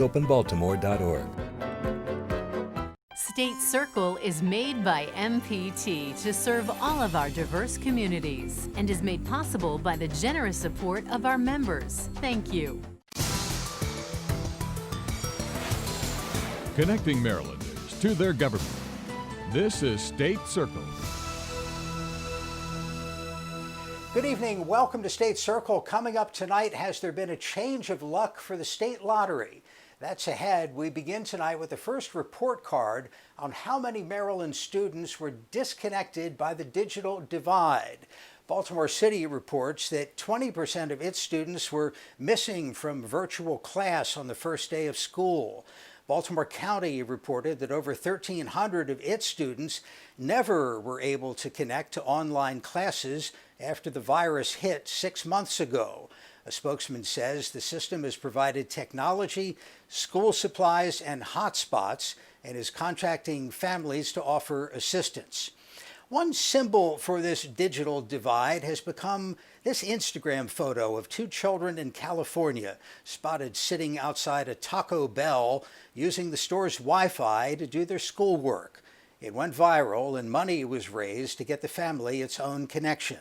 openbaltimore.org. State Circle is made by MPT to serve all of our diverse communities and is made possible by the generous support of our members. Thank you. Connecting Marylanders to their government. This is State Circle. Good evening. Welcome to State Circle. Coming up tonight, has there been a change of luck for the state lottery? That's ahead. We begin tonight with the first report card on how many Maryland students were disconnected by the digital divide. Baltimore City reports that 20% of its students were missing from virtual class on the first day of school. Baltimore County reported that over 1,300 of its students never were able to connect to online classes after the virus hit 6 months ago. A spokesman says the system has provided technology, school supplies, and hotspots, and is contacting families to offer assistance. One symbol for this digital divide has become this Instagram photo of two children in California spotted sitting outside a Taco Bell using the store's Wi-Fi to do their schoolwork. It went viral and money was raised to get the family its own connection.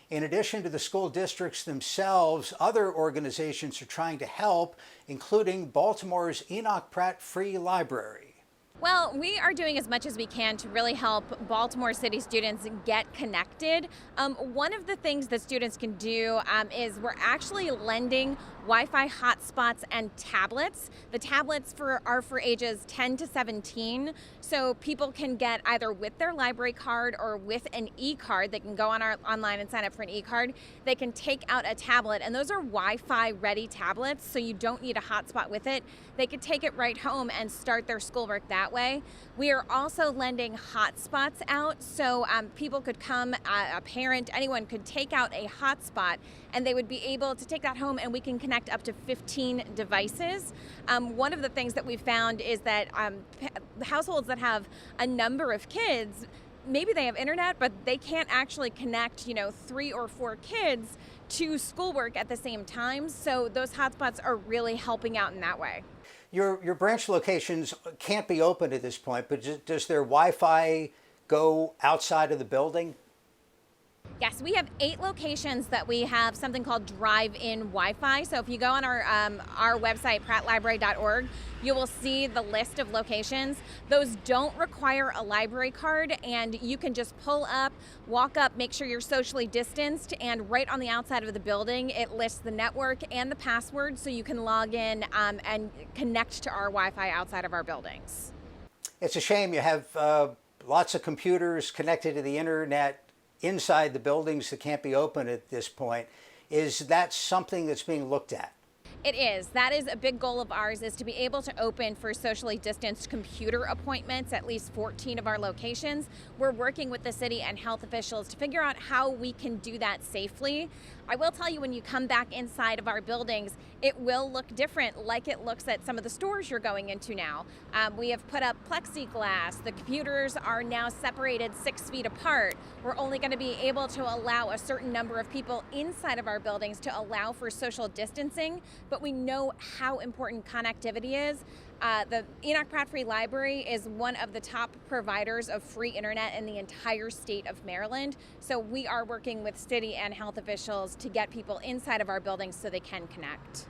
In addition to the school districts themselves, other organizations are trying to help, including Baltimore's Enoch Pratt Free Library. Well, we are doing as much as we can to really help Baltimore City students get connected. One of the things that students can do is we're actually lending Wi-Fi hotspots and tablets. The tablets are for ages 10 to 17, so people can get either with their library card or with an e-card. They can go on online and sign up for an e-card. They can take out a tablet, and those are Wi-Fi ready tablets, so you don't need a hotspot with it. They could take it right home and start their schoolwork that way. We are also lending hotspots out, so people could come, a parent, anyone could take out a hotspot, and they would be able to take that home, and we can connect up to 15 devices. One of the things that we found is that households that have a number of kids, maybe they have internet, but they can't actually connect, 3 or 4 kids to schoolwork at the same time. So those hotspots are really helping out in that way. Your branch locations can't be open at this point, but does their Wi-Fi go outside of the building? Yes, we have 8 locations that we have something called drive-in Wi-Fi. So if you go on our website, prattlibrary.org, you will see the list of locations. Those don't require a library card, and you can just pull up, walk up, make sure you're socially distanced, and right on the outside of the building, it lists the network and the password so you can log in and connect to our Wi-Fi outside of our buildings. It's a shame you have lots of computers connected to the internet inside the buildings that can't be open at this point. Is that something that's being looked at? It is. That is a big goal of ours, is to be able to open for socially distanced computer appointments at least 14 of our locations. We're working with the city and health officials to figure out how we can do that safely. I will tell you, when you come back inside of our buildings, it will look different, like it looks at some of the stores you're going into now. We have put up plexiglass. The computers are now separated 6 feet apart. We're only going to be able to allow a certain number of people inside of our buildings to allow for social distancing, but we know how important connectivity is. The Enoch Pratt Free Library is one of the top providers of free internet in the entire state of Maryland. So we are working with city and health officials to get people inside of our buildings so they can connect.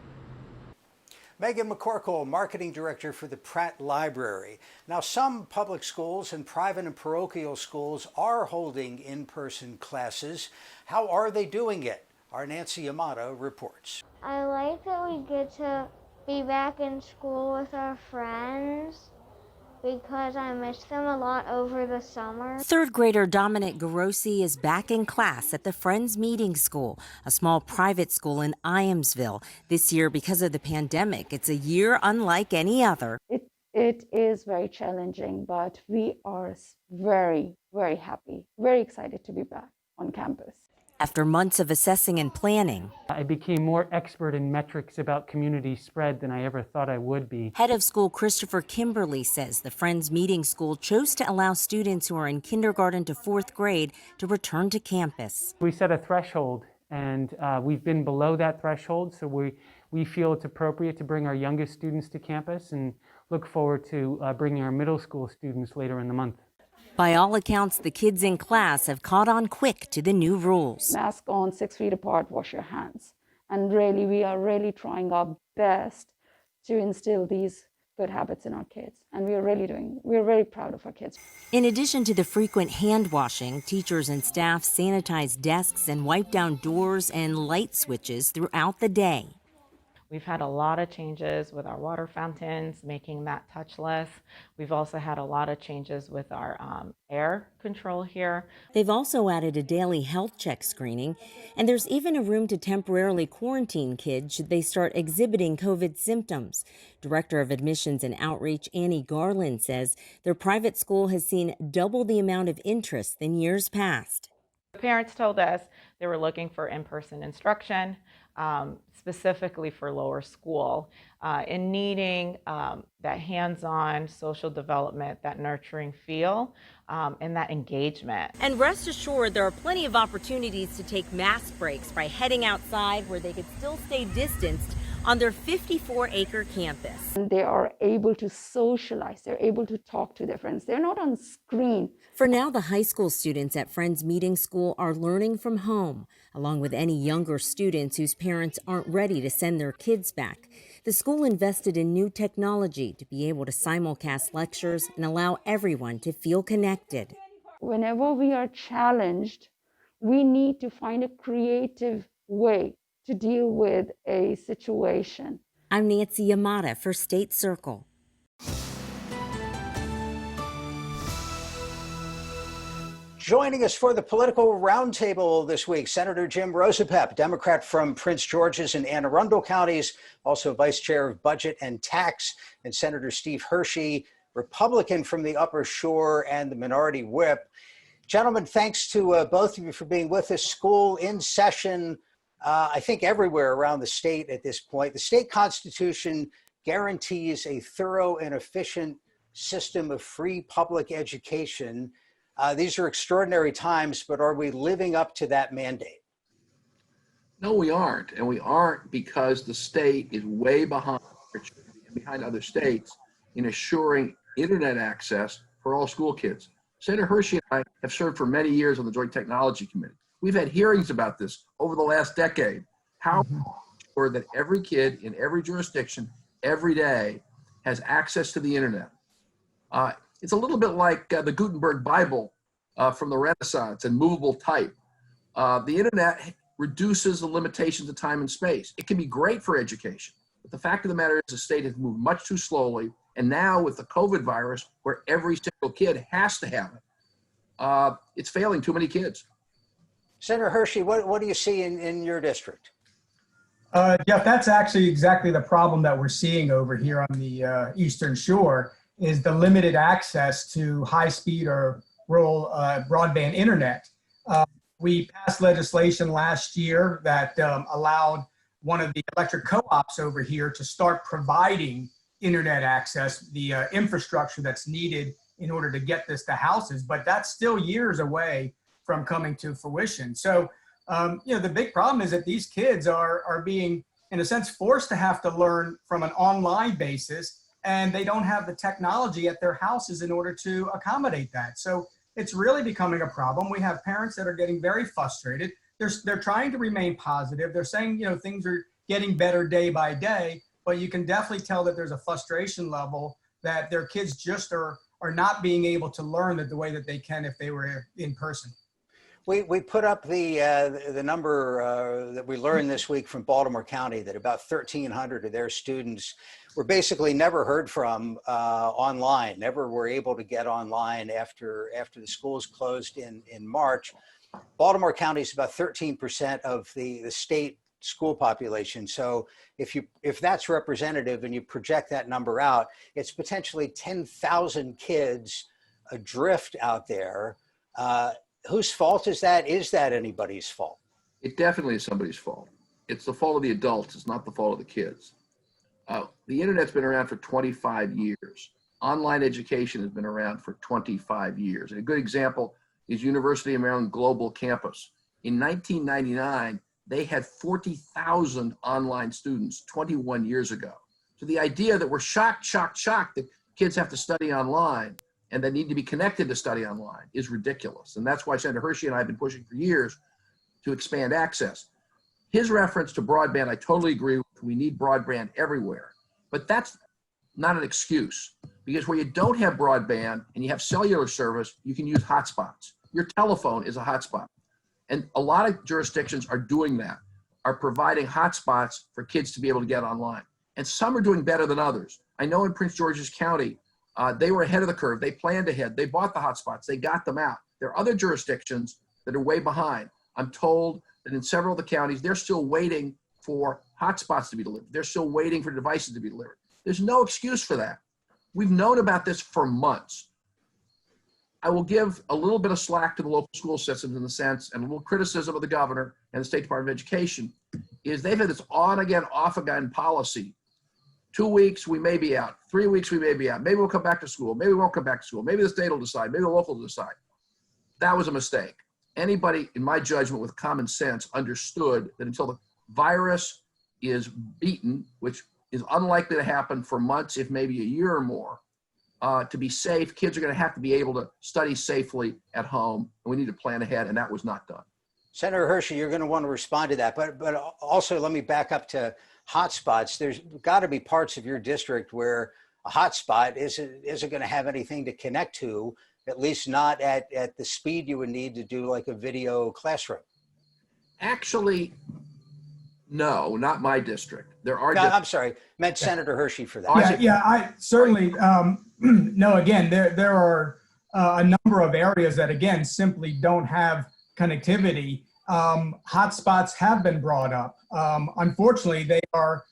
Megan McCorkle, Marketing Director for the Pratt Library. Now, some public schools and private and parochial schools are holding in-person classes. How are they doing it? Our Nancy Amato reports. I like that we get to be back in school with our friends because I missed them a lot over the summer. Third grader Dominic Garossi is back in class at the Friends Meeting School, a small private school in Iamsville. This year, because of the pandemic, it's a year unlike any other. It is very challenging, but we are very, very happy, very excited to be back on campus. After months of assessing and planning, I became more expert in metrics about community spread than I ever thought I would be. Head of school Christopher Kimberly says the Friends Meeting School chose to allow students who are in kindergarten to 4th grade to return to campus. We set a threshold, and we've been below that threshold, so we feel it's appropriate to bring our youngest students to campus and look forward to bringing our middle school students later in the month. By all accounts, the kids in class have caught on quick to the new rules. Mask on, 6 feet apart, wash your hands. And really, we are really trying our best to instill these good habits in our kids. And we're very proud of our kids. In addition to the frequent hand washing, teachers and staff sanitize desks and wipe down doors and light switches throughout the day. We've had a lot of changes with our water fountains, making that touchless. We've also had a lot of changes with our air control here. They've also added a daily health check screening, and there's even a room to temporarily quarantine kids should they start exhibiting COVID symptoms. Director of Admissions and Outreach Annie Garland says their private school has seen double the amount of interest than years past. The parents told us they were looking for in-person instruction, specifically for lower school, and needing that hands-on social development, that nurturing feel, and that engagement. And rest assured, there are plenty of opportunities to take mask breaks by heading outside where they could still stay distanced on their 54-acre campus. And they are able to socialize. They're able to talk to their friends. They're not on screen. For now, the high school students at Friends Meeting School are learning from home, along with any younger students whose parents aren't ready to send their kids back. The school invested in new technology to be able to simulcast lectures and allow everyone to feel connected. Whenever we are challenged, we need to find a creative way to deal with a situation. I'm Nancy Yamada for State Circle. Joining us for the political roundtable this week, Senator Jim Rosapep, Democrat from Prince George's and Anne Arundel counties, also Vice Chair of Budget and Tax, and Senator Steve Hershey, Republican from the Upper Shore and the Minority Whip. Gentlemen, thanks to both of you for being with us. School in session, I think everywhere around the state at this point. The state constitution guarantees a thorough and efficient system of free public education. These are extraordinary times, but are we living up to that mandate? No, we aren't. And we aren't because the state is way behind other states in assuring internet access for all school kids. Senator Hershey and I have served for many years on the Joint Technology Committee. We've had hearings about this over the last decade. How ensure that every kid in every jurisdiction, every day, has access to the internet. It's a little bit like the Gutenberg Bible from the Renaissance and movable type. The internet reduces the limitations of time and space. It can be great for education, but the fact of the matter is the state has moved much too slowly. And now with the COVID virus, where every single kid has to have it, it's failing too many kids. Senator Hershey, what do you see in your district? Jeff, that's actually exactly the problem that we're seeing over here on the Eastern Shore, is the limited access to high-speed or rural broadband internet. We passed legislation last year that allowed one of the electric co-ops over here to start providing internet access, the infrastructure that's needed in order to get this to houses, but that's still years away from coming to fruition. So, the big problem is that these kids are being, in a sense, forced to have to learn from an online basis, and they don't have the technology at their houses in order to accommodate that. So it's really becoming a problem. We have parents that are getting very frustrated. They're trying to remain positive. They're saying, things are getting better day by day, but you can definitely tell that there's a frustration level that their kids just are not being able to learn it the way that they can if they were in person. We put up the number that we learned this week from Baltimore County that about 1,300 of their students were basically never heard from online, never were able to get online after the schools closed in March. Baltimore County is about 13% of the state school population. So if that's representative and you project that number out, it's potentially 10,000 kids adrift out there. Whose fault is that? Is that anybody's fault? It definitely is somebody's fault. It's the fault of the adults. It's not the fault of the kids. The internet's been around for 25 years. Online education has been around for 25 years. And a good example is University of Maryland Global Campus. In 1999, they had 40,000 online students 21 years ago. So the idea that we're shocked that kids have to study online and they need to be connected to study online is ridiculous. And that's why Senator Hershey and I have been pushing for years to expand access. His reference to broadband, I totally agree with. We need broadband everywhere. But that's not an excuse, because where you don't have broadband and you have cellular service, you can use hotspots. Your telephone is a hotspot. And a lot of jurisdictions are doing that, are providing hotspots for kids to be able to get online. And some are doing better than others. I know in Prince George's County, they were ahead of the curve. They planned ahead. They bought the hotspots. They got them out. There are other jurisdictions that are way behind. I'm told that in several of the counties, they're still waiting for hotspots to be delivered. They're still waiting for devices to be delivered. There's no excuse for that. We've known about this for months. I will give a little bit of slack to the local school systems in the sense, and a little criticism of the governor and the State Department of Education, is they've had this on again, off again policy. 2 weeks, we may be out. 3 weeks, we may be out. Maybe we'll come back to school. Maybe we won't come back to school. Maybe the state will decide. Maybe the local will decide. That was a mistake. Anybody, in my judgment, with common sense understood that until the virus is beaten, which is unlikely to happen for months, if maybe a year or more, to be safe, kids are going to have to be able to study safely at home, and we need to plan ahead, and that was not done. Senator Hershey, you're going to want to respond to that, but also let me back up to hotspots. There's got to be parts of your district where a hotspot isn't going to have anything to connect to, at least not at the speed you would need to do like a video classroom. Actually, no, not my district. There are. No, I'm sorry, meant Senator Hershey for that. Yeah, I certainly, no, again, there are a number of areas that, again, simply don't have connectivity. Hotspots have been brought up. Unfortunately, they are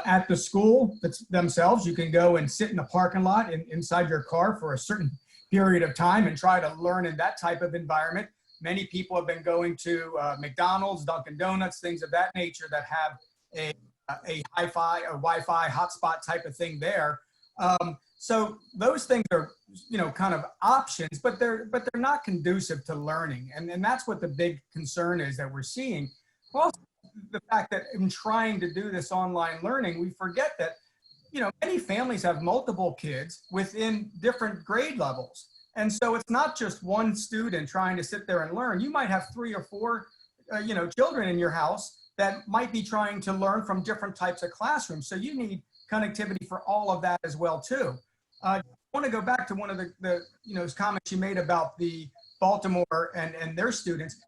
at the school themselves. You can go and sit in the parking lot inside your car for a certain period of time and try to learn in that type of environment. Many people have been going to McDonald's, Dunkin' Donuts, things of that nature that have a hi-fi or Wi-Fi hotspot type of thing there. So those things are, kind of options, but they're not conducive to learning. And that's what the big concern is that we're seeing. Also, the fact that in trying to do this online learning, we forget that, many families have multiple kids within different grade levels. And so it's not just one student trying to sit there and learn. You might have 3 or 4, children in your house that might be trying to learn from different types of classrooms. So you need connectivity for all of that as well, too. I want to go back to one of the comments you made about the Baltimore and their students.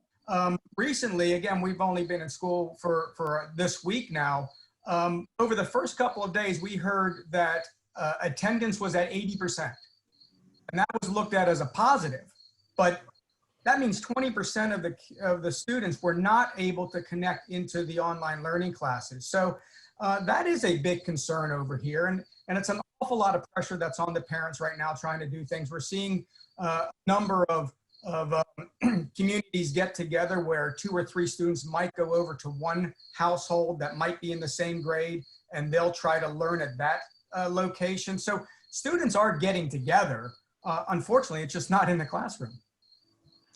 Recently, again, we've only been in school for this week now. Over the first couple of days, we heard that attendance was at 80%. And that was looked at as a positive. But that means 20% of the students were not able to connect into the online learning classes. So that is a big concern over here. And it's an awful lot of pressure that's on the parents right now trying to do things. We're seeing a number of communities get together where 2 or 3 students might go over to one household that might be in the same grade, and they'll try to learn at that location. So students are getting together. Unfortunately, it's just not in the classroom.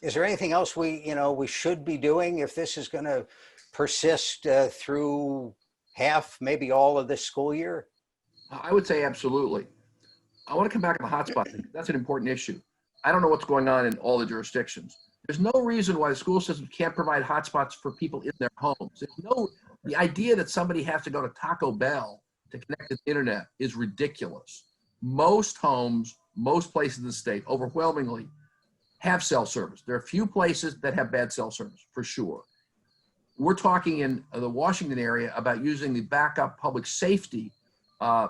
Is there anything else we should be doing if this is going to persist through half, maybe all of this school year? I would say absolutely. I want to come back to the hotspot thing. That's an important issue. I don't know what's going on in all the jurisdictions. There's no reason why the school system can't provide hotspots for people in their homes. The idea that somebody has to go to Taco Bell to connect to the internet is ridiculous. Most homes, most places in the state, overwhelmingly, have cell service. There are a few places that have bad cell service, for sure. We're talking in the Washington area about using the backup public safety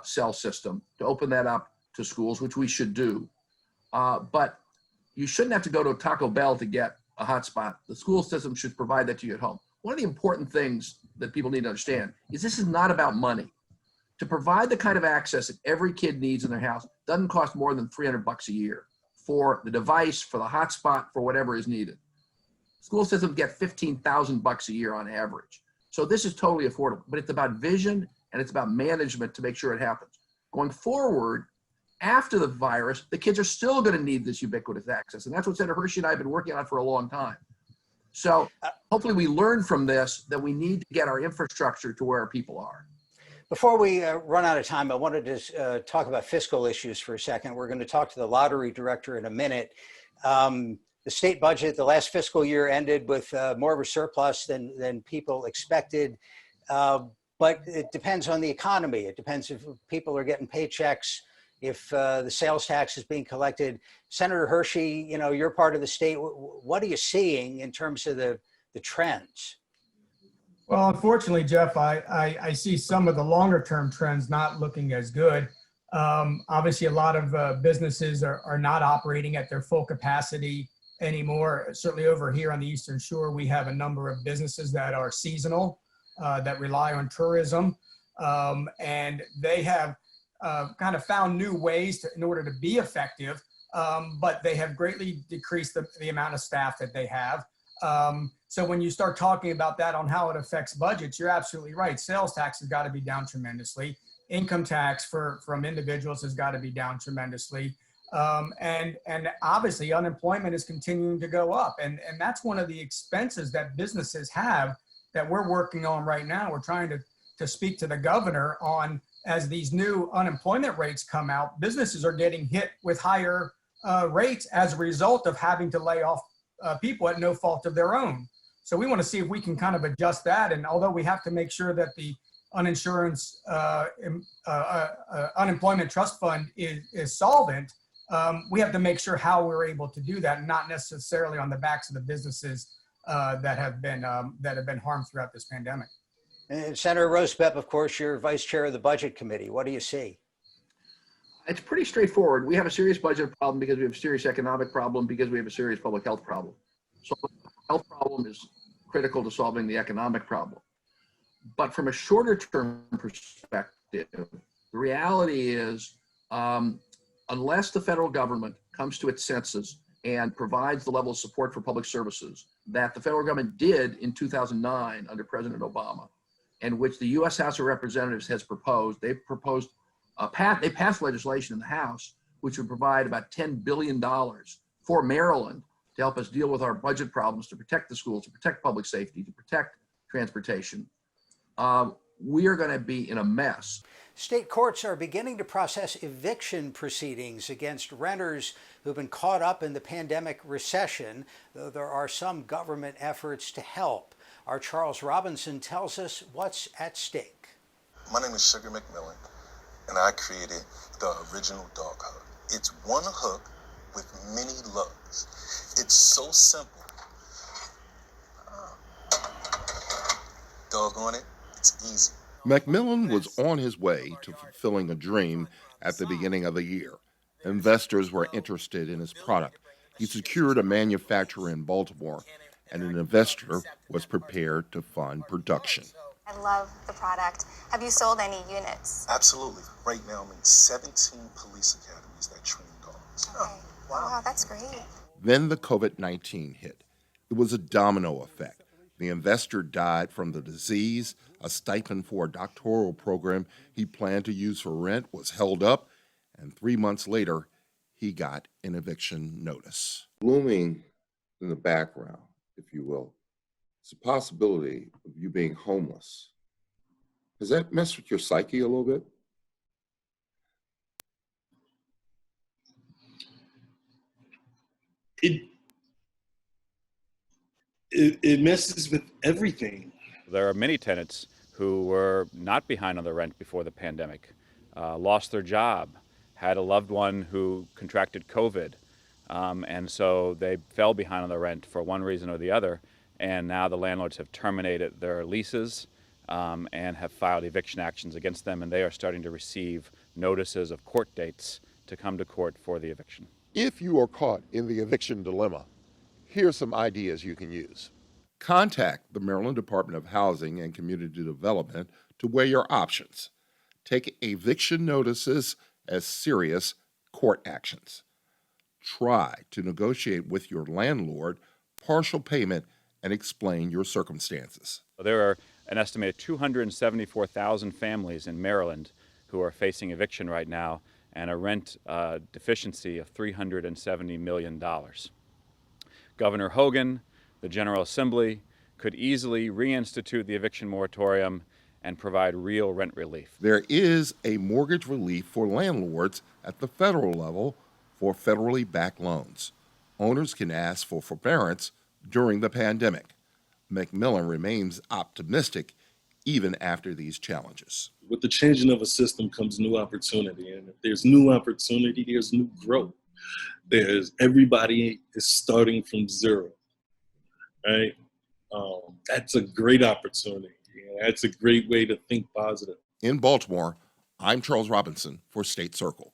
cell system to open that up to schools, which we should do. But you shouldn't have to go to a Taco Bell to get a hotspot. The school system should provide that to you at home. One of the important things that people need to understand is this is not about money. To provide the kind of access that every kid needs in their house doesn't cost more than $300 a year for the device, for the hotspot, for whatever is needed. School systems get $15,000 a year on average. So this is totally affordable, but it's about vision and it's about management to make sure it happens. Going forward, after the virus, the kids are still going to need this ubiquitous access. And that's what Senator Hershey and I have been working on for a long time. So hopefully we learn from this that we need to get our infrastructure to where our people are. Before we run out of time, I wanted to talk about fiscal issues for a second. We're going to talk to the lottery director in a minute. The state budget, the last fiscal year ended with more of a surplus than people expected. But it depends on the economy. It depends if people are getting paychecks, if the sales tax is being collected. Senator Hershey, you know, you're part of the state. What are you seeing in terms of the trends? Well, unfortunately, Jeff, I see some of the longer term trends not looking as good. Obviously, a lot of businesses are not operating at their full capacity anymore. Certainly over here on the Eastern Shore, we have a number of businesses that are seasonal, that rely on tourism. And they have kind of found new ways in order to be effective, but they have greatly decreased the amount of staff that they have. So when you start talking about that on how it affects budgets, you're absolutely right. Sales tax has got to be down tremendously. Income tax from individuals has got to be down tremendously. And obviously unemployment is continuing to go up. And that's one of the expenses that businesses have that we're working on right now. We're trying to speak to the governor on, as these new unemployment rates come out, businesses are getting hit with higher rates as a result of having to lay off people at no fault of their own. So we want to see if we can kind of adjust that. And although we have to make sure that the unemployment trust fund is solvent, we have to make sure how we're able to do that, not necessarily on the backs of the businesses that have been harmed throughout this pandemic. And Senator Rosebep, of course, you're vice chair of the Budget Committee. What do you see? It's pretty straightforward. We have a serious budget problem because we have a serious economic problem because we have a serious public health problem. So the health problem is critical to solving the economic problem. But from a shorter term perspective, the reality is unless the federal government comes to its senses and provides the level of support for public services that the federal government did in 2009 under President Obama, and which the U.S. House of Representatives has proposed, they passed legislation in the House which would provide about $10 billion for Maryland to help us deal with our budget problems, to protect the schools, to protect public safety, to protect transportation. We are going to be in a mess. State courts are beginning to process eviction proceedings against renters who've been caught up in the pandemic recession, though there are some government efforts to help. Our Charles Robinson tells us what's at stake. My name is Sugar McMillan, and I created the original dog hug. It's one hook with many lugs. It's so simple. Doggone it, it's easy. McMillan was on his way to fulfilling a dream at the beginning of the year. Investors were interested in his product. He secured a manufacturer in Baltimore, and an investor was prepared to fund production. I love the product. Have you sold any units? Absolutely. Right now, I'm in 17 police academies that train dogs. Okay. Oh, wow, that's great. Then the COVID-19 hit. It was a domino effect. The investor died from the disease. A stipend for a doctoral program he planned to use for rent was held up, and 3 months later, he got an eviction notice. Looming in the background, if you will, is the possibility of you being homeless. Has that messed with your psyche a little bit? It messes with everything. There are many tenants who were not behind on the rent before the pandemic, lost their job, had a loved one who contracted COVID, and so they fell behind on the rent for one reason or the other, and now the landlords have terminated their leases and have filed eviction actions against them, and they are starting to receive notices of court dates to come to court for the eviction. If you are caught in the eviction dilemma, here's some ideas you can use. Contact the Maryland Department of Housing and Community Development to weigh your options. Take eviction notices as serious court actions. Try to negotiate with your landlord partial payment and explain your circumstances. There are an estimated 274,000 families in Maryland who are facing eviction right now and a rent deficiency of $370 million. Governor Hogan, the General Assembly could easily reinstitute the eviction moratorium and provide real rent relief. There is a mortgage relief for landlords at the federal level for federally backed loans. Owners can ask for forbearance during the pandemic. McMillan remains optimistic even after these challenges. With the changing of a system comes new opportunity, and if there's new opportunity, there's new growth. Everybody is starting from zero, right? That's a great opportunity. That's a great way to think positive. In Baltimore, I'm Charles Robinson for State Circle.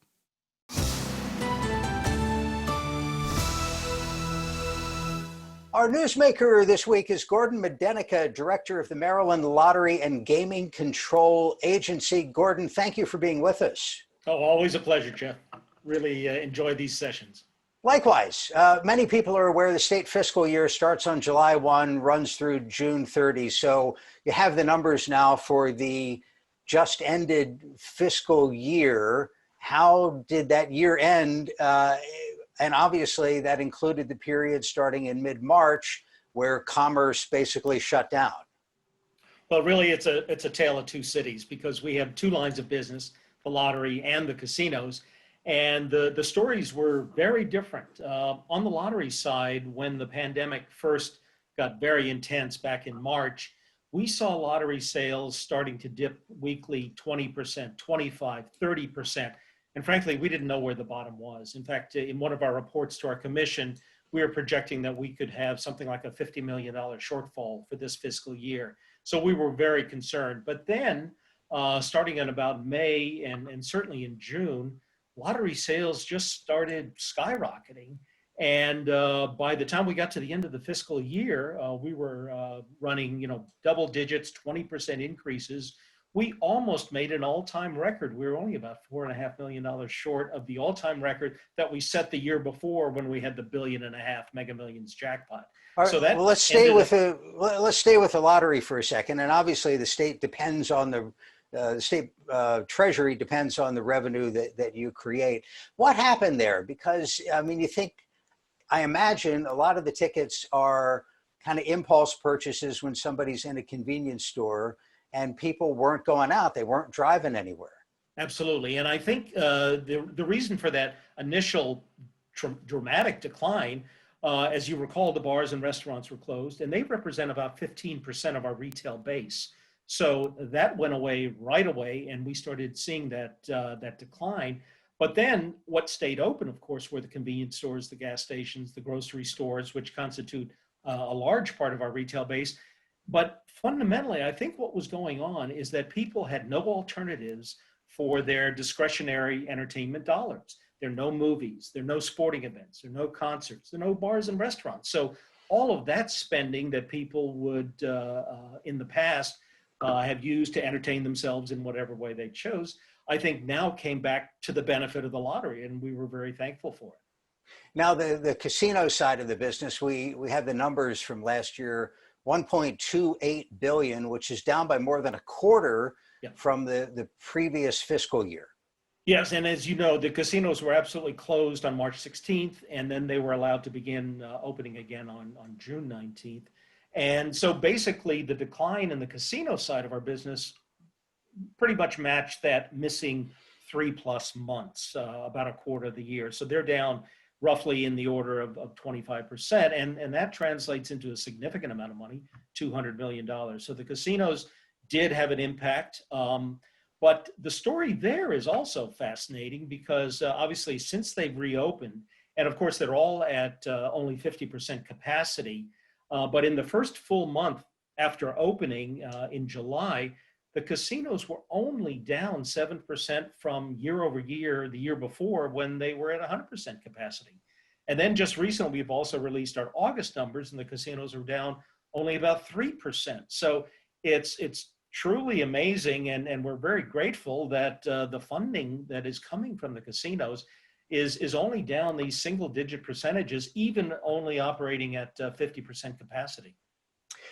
Our newsmaker this week is Gordon Medenica, Director of the Maryland Lottery and Gaming Control Agency. Gordon, thank you for being with us. Oh, always a pleasure, Jeff. Really enjoy these sessions. Likewise, many people are aware the state fiscal year starts on July 1, runs through June 30. So you have the numbers now for the just ended fiscal year. How did that year end? And obviously that included the period starting in mid-March where commerce basically shut down. Well, really, it's a tale of two cities because we have two lines of business, the lottery and the casinos. And the stories were very different. On the lottery side, when the pandemic first got very intense back in March, we saw lottery sales starting to dip weekly 20%, 25, 30%. And frankly, we didn't know where the bottom was. In fact, in one of our reports to our commission, we were projecting that we could have something like a $50 million shortfall for this fiscal year. So we were very concerned. But then, starting in about May and certainly in June, lottery sales just started skyrocketing. And by the time we got to the end of the fiscal year, we were running, double digits, 20% increases. We almost made an all-time record. We were only about $4.5 million short of the all-time record that we set the year before when we had the $1.5 billion Mega Millions jackpot. All right, So that well, let's stay with the lottery for a second. And obviously, the state depends on the state treasury depends on the revenue that you create. What happened there? Because I mean, I imagine a lot of the tickets are kind of impulse purchases when somebody's in a convenience store. And people weren't going out, they weren't driving anywhere. Absolutely. And I think the reason for that initial dramatic decline, as you recall, the bars and restaurants were closed, and they represent about 15% of our retail base. So that went away right away, and we started seeing that decline. But then what stayed open, of course, were the convenience stores, the gas stations, the grocery stores, which constitute a large part of our retail base. But fundamentally, I think what was going on is that people had no alternatives for their discretionary entertainment dollars. There are no movies, there are no sporting events, there are no concerts, there are no bars and restaurants. So all of that spending that people would, in the past, have used to entertain themselves in whatever way they chose, I think now came back to the benefit of the lottery, and we were very thankful for it. Now, the casino side of the business, we have the numbers from last year. 1.28 billion, which is down by more than a quarter from the previous fiscal year. Yes, and as you know, the casinos were absolutely closed on March 16th, and then they were allowed to begin opening again on June 19th. And so basically the decline in the casino side of our business pretty much matched that missing 3+ months, about a quarter of the year. So they're down roughly in the order of 25%. And that translates into a significant amount of money, $200 million. So the casinos did have an impact. But the story there is also fascinating because obviously since they've reopened, and of course they're all at only 50% capacity, but in the first full month after opening in July, the casinos were only down 7% from year over year, the year before when they were at 100% capacity. And then just recently, we've also released our August numbers and the casinos are down only about 3%. So it's truly amazing. And we're very grateful that the funding that is coming from the casinos is only down these single digit percentages, even only operating at 50% capacity.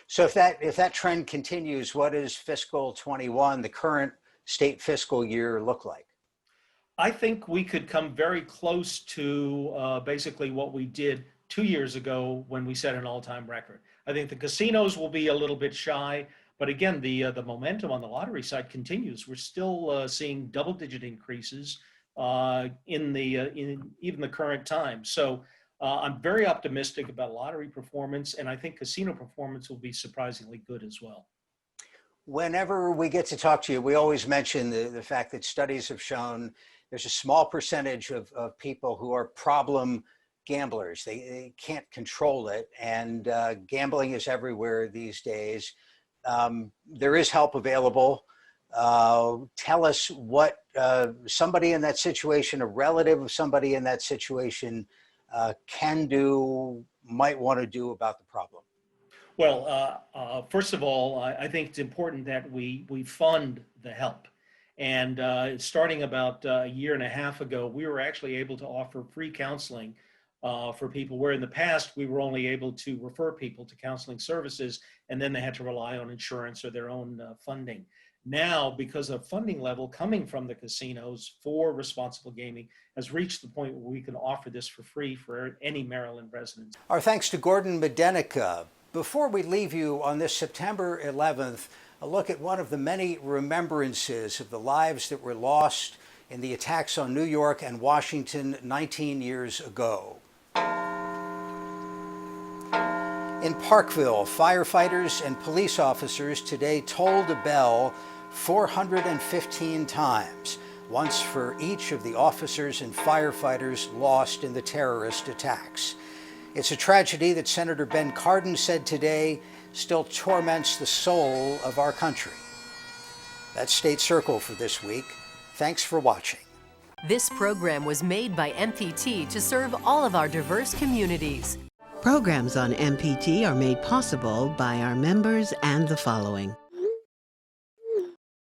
So if that trend continues, what does fiscal 21, the current state fiscal year, look like? I think we could come very close to basically what we did 2 years ago when we set an all-time record. I think the casinos will be a little bit shy, but again, the momentum on the lottery side continues. We're still seeing double-digit increases in even the current time. So I'm very optimistic about lottery performance, and I think casino performance will be surprisingly good as well. Whenever we get to talk to you, we always mention the fact that studies have shown there's a small percentage of people who are problem gamblers. They can't control it, and gambling is everywhere these days. There is help available. Tell us what somebody in that situation, a relative of somebody in that situation, can do, might want to do about the problem. Well, first of all, I think it's important that we fund the help. And starting about a year and a half ago, we were actually able to offer free counseling for people, where in the past we were only able to refer people to counseling services, and then they had to rely on insurance or their own funding. Now, because of funding level coming from the casinos for responsible gaming has reached the point where we can offer this for free for any Maryland resident. Our thanks to Gordon Medenica. Before we leave you on this September 11th, a look at one of the many remembrances of the lives that were lost in the attacks on New York and Washington 19 years ago. In Parkville, firefighters and police officers today tolled a bell 415 times, once for each of the officers and firefighters lost in the terrorist attacks. It's a tragedy that Senator Ben Cardin said today still torments the soul of our country. That's State Circle for this week. Thanks for watching. This program was made by MPT to serve all of our diverse communities. Programs on MPT are made possible by our members and the following.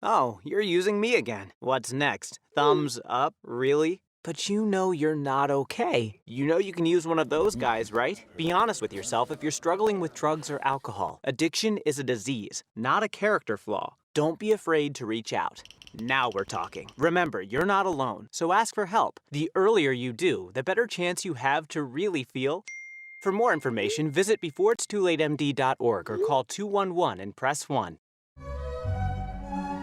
Oh, you're using me again. What's next? Thumbs up? Really? But you know you're not okay. You know you can use one of those guys, right? Be honest with yourself if you're struggling with drugs or alcohol. Addiction is a disease, not a character flaw. Don't be afraid to reach out. Now we're talking. Remember, you're not alone, so ask for help. The earlier you do, the better chance you have to really feel. For more information, visit beforeitstoolatemd.org or call 211 and press 1.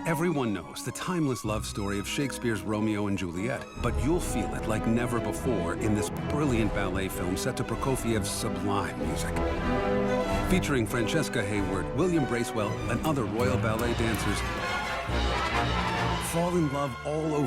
Everyone knows the timeless love story of Shakespeare's Romeo and Juliet, but you'll feel it like never before in this brilliant ballet film set to Prokofiev's sublime music. Featuring Francesca Hayward, William Bracewell, and other Royal Ballet dancers, fall in love all over